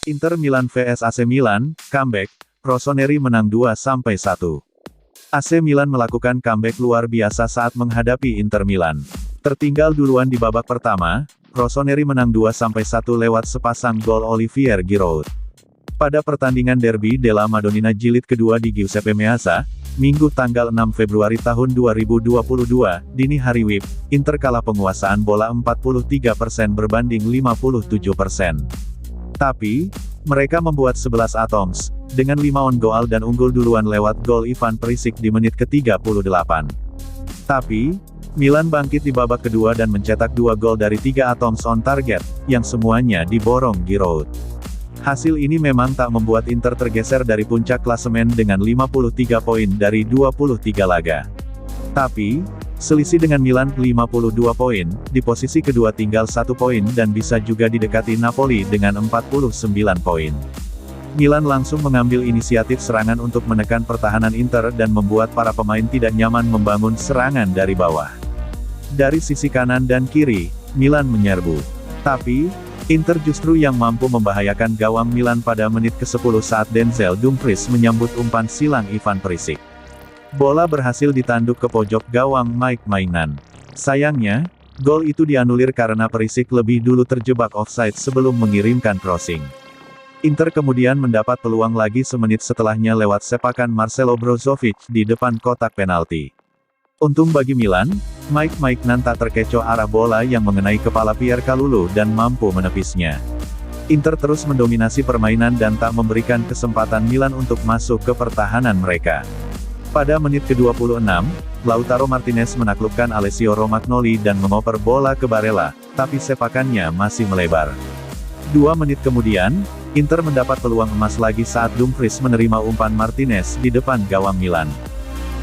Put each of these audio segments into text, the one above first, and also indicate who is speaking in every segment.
Speaker 1: Inter Milan vs AC Milan, comeback, Rossoneri menang 2-1. AC Milan melakukan comeback luar biasa saat menghadapi Inter Milan. Tertinggal duluan di babak pertama, Rossoneri menang 2-1 lewat sepasang gol Olivier Giroud. Pada pertandingan Derby della Madonnina jilid kedua di Giuseppe Meazza, Minggu tanggal 6 Februari tahun 2022, dini hari WIB, Inter kalah penguasaan bola 43% berbanding 57%. Tapi, mereka membuat 11 atoms, dengan 5 on goal dan unggul duluan lewat gol Ivan Perisic di menit ke-38. Tapi, Milan bangkit di babak kedua dan mencetak 2 gol dari 3 atoms on target, yang semuanya diborong Giroud. Hasil ini memang tak membuat Inter tergeser dari puncak klasemen dengan 53 poin dari 23 laga. Tapi, selisih dengan Milan 52 poin, di posisi kedua tinggal 1 poin dan bisa juga didekati Napoli dengan 49 poin. Milan langsung mengambil inisiatif serangan untuk menekan pertahanan Inter dan membuat para pemain tidak nyaman membangun serangan dari bawah. Dari sisi kanan dan kiri, Milan menyerbu. Tapi, Inter justru yang mampu membahayakan gawang Milan pada menit ke-10 saat Denzel Dumfries menyambut umpan silang Ivan Perisic. Bola berhasil ditanduk ke pojok gawang Mike Maignan. Sayangnya, gol itu dianulir karena Perisic lebih dulu terjebak offside sebelum mengirimkan crossing. Inter kemudian mendapat peluang lagi semenit setelahnya lewat sepakan Marcelo Brozovic di depan kotak penalti. Untung bagi Milan, Mike Maignan tak terkecoh arah bola yang mengenai kepala Pierre Kalulu dan mampu menepisnya. Inter terus mendominasi permainan dan tak memberikan kesempatan Milan untuk masuk ke pertahanan mereka. Pada menit ke-26, Lautaro Martinez menaklukkan Alessio Romagnoli dan mengoper bola ke Barella, tapi sepakannya masih melebar. 2 menit kemudian, Inter mendapat peluang emas lagi saat Dumfries menerima umpan Martinez di depan gawang Milan.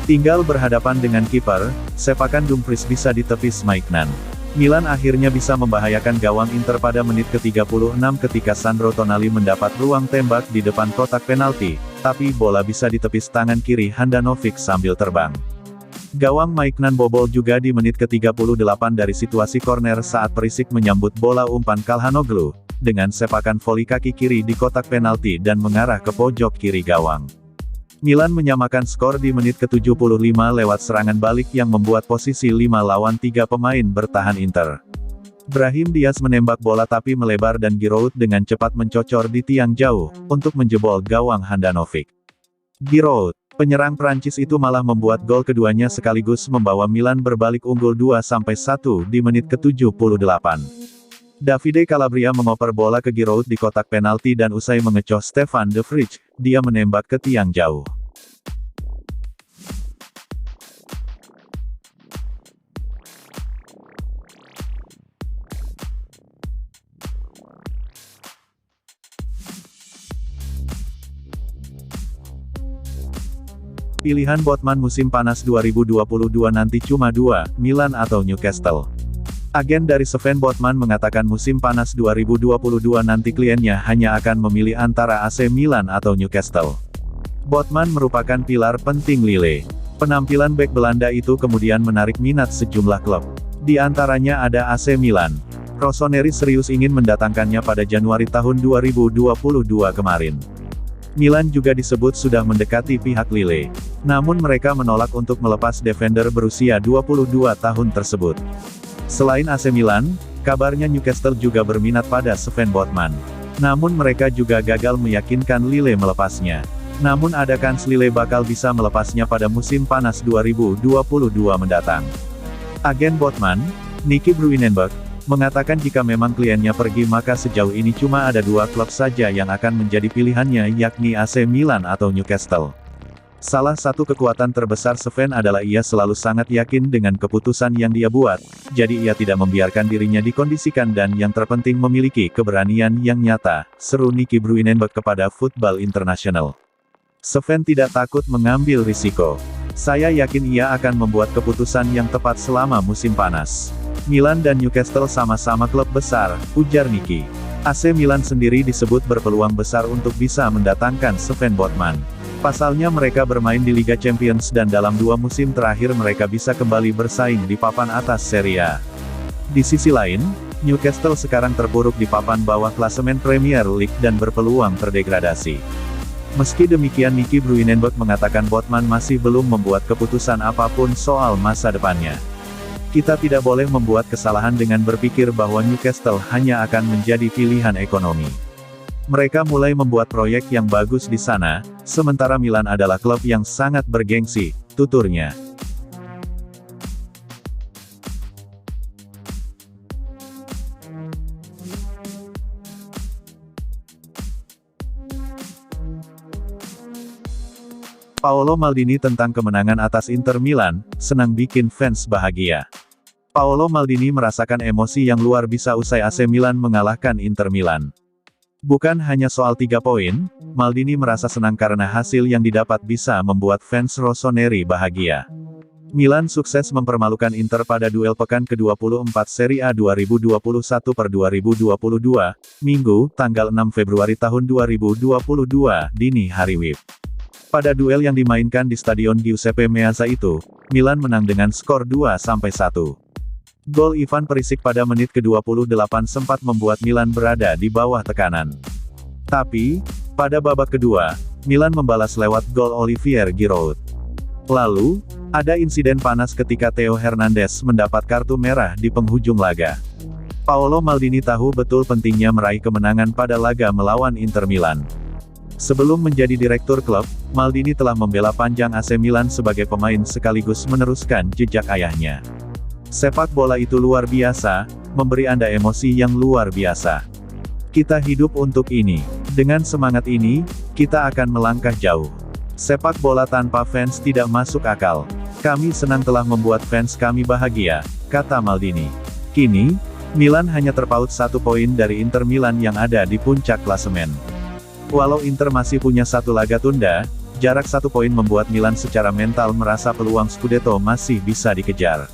Speaker 1: Tinggal berhadapan dengan kiper, sepakan Dumfries bisa ditepis Maignan. Milan akhirnya bisa membahayakan gawang Inter pada menit ke-36 ketika Sandro Tonali mendapat ruang tembak di depan kotak penalti, tapi bola bisa ditepis tangan kiri Handanovic sambil terbang. Gawang Maignan bobol juga di menit ke-38 dari situasi korner saat Perisic menyambut bola umpan Calhanoglu, dengan sepakan voli kaki kiri di kotak penalti dan mengarah ke pojok kiri gawang. Milan menyamakan skor di menit ke-75 lewat serangan balik yang membuat posisi 5 lawan 3 pemain bertahan Inter. Brahim Diaz menembak bola tapi melebar dan Giroud dengan cepat mencocor di tiang jauh, untuk menjebol gawang Handanovic. Giroud, penyerang Prancis itu malah membuat gol keduanya sekaligus membawa Milan berbalik unggul 2-1 di menit ke-78. Davide Calabria mengoper bola ke Giroud di kotak penalti dan usai mengecoh Stefan de Vrij, dia menembak ke tiang jauh. Pilihan Botman musim panas 2022 nanti cuma 2, Milan atau Newcastle. Agen dari Sven Botman mengatakan musim panas 2022 nanti kliennya hanya akan memilih antara AC Milan atau Newcastle. Botman merupakan pilar penting Lille. Penampilan bek Belanda itu kemudian menarik minat sejumlah klub. Di antaranya ada AC Milan. Rossoneri serius ingin mendatangkannya pada Januari tahun 2022 kemarin. Milan juga disebut sudah mendekati pihak Lille. Namun mereka menolak untuk melepas defender berusia 22 tahun tersebut. Selain AC Milan, kabarnya Newcastle juga berminat pada Sven Botman. Namun mereka juga gagal meyakinkan Lille melepasnya. Namun ada kans Lille bakal bisa melepasnya pada musim panas 2022 mendatang. Agen Botman, Nicky Bruinenberg, mengatakan jika memang kliennya pergi maka sejauh ini cuma ada 2 klub saja yang akan menjadi pilihannya yakni AC Milan atau Newcastle. Salah satu kekuatan terbesar Sven adalah ia selalu sangat yakin dengan keputusan yang dia buat, jadi ia tidak membiarkan dirinya dikondisikan dan yang terpenting memiliki keberanian yang nyata, seru Nicky Bruinenberg kepada Football International. Sven tidak takut mengambil risiko. Saya yakin ia akan membuat keputusan yang tepat selama musim panas. Milan dan Newcastle sama-sama klub besar, ujar Nicky. AC Milan sendiri disebut berpeluang besar untuk bisa mendatangkan Sven Botman. Pasalnya mereka bermain di Liga Champions dan dalam 2 musim terakhir mereka bisa kembali bersaing di papan atas Serie A. Di sisi lain, Newcastle sekarang terpuruk di papan bawah klasemen Premier League dan berpeluang terdegradasi. Meski demikian Nicky Bruynenberg mengatakan Botman masih belum membuat keputusan apapun soal masa depannya. Kita tidak boleh membuat kesalahan dengan berpikir bahwa Newcastle hanya akan menjadi pilihan ekonomi. Mereka mulai membuat proyek yang bagus di sana, sementara Milan adalah klub yang sangat bergengsi, tuturnya. Paolo Maldini tentang kemenangan atas Inter Milan, senang bikin fans bahagia. Paolo Maldini merasakan emosi yang luar biasa usai AC Milan mengalahkan Inter Milan. Bukan hanya soal 3 poin, Maldini merasa senang karena hasil yang didapat bisa membuat fans rossoneri bahagia. Milan sukses mempermalukan Inter pada duel pekan ke-24 Serie A 2021/2022, Minggu, tanggal 6 Februari tahun 2022, dini hari WIB. Pada duel yang dimainkan di Stadion Giuseppe Meazza itu, Milan menang dengan skor 2-1. Gol Ivan Perisic pada menit ke-28 sempat membuat Milan berada di bawah tekanan. Tapi, pada babak kedua, Milan membalas lewat gol Olivier Giroud. Lalu, ada insiden panas ketika Theo Hernandez mendapat kartu merah di penghujung laga. Paolo Maldini tahu betul pentingnya meraih kemenangan pada laga melawan Inter Milan. Sebelum menjadi direktur klub, Maldini telah membela panjang AC Milan sebagai pemain sekaligus meneruskan jejak ayahnya. Sepak bola itu luar biasa, memberi Anda emosi yang luar biasa. Kita hidup untuk ini. Dengan semangat ini, kita akan melangkah jauh. Sepak bola tanpa fans tidak masuk akal. Kami senang telah membuat fans kami bahagia, kata Maldini. Kini, Milan hanya terpaut 1 poin dari Inter Milan yang ada di puncak klasemen. Walau Inter masih punya 1 laga tunda, jarak 1 poin membuat Milan secara mental merasa peluang Scudetto masih bisa dikejar.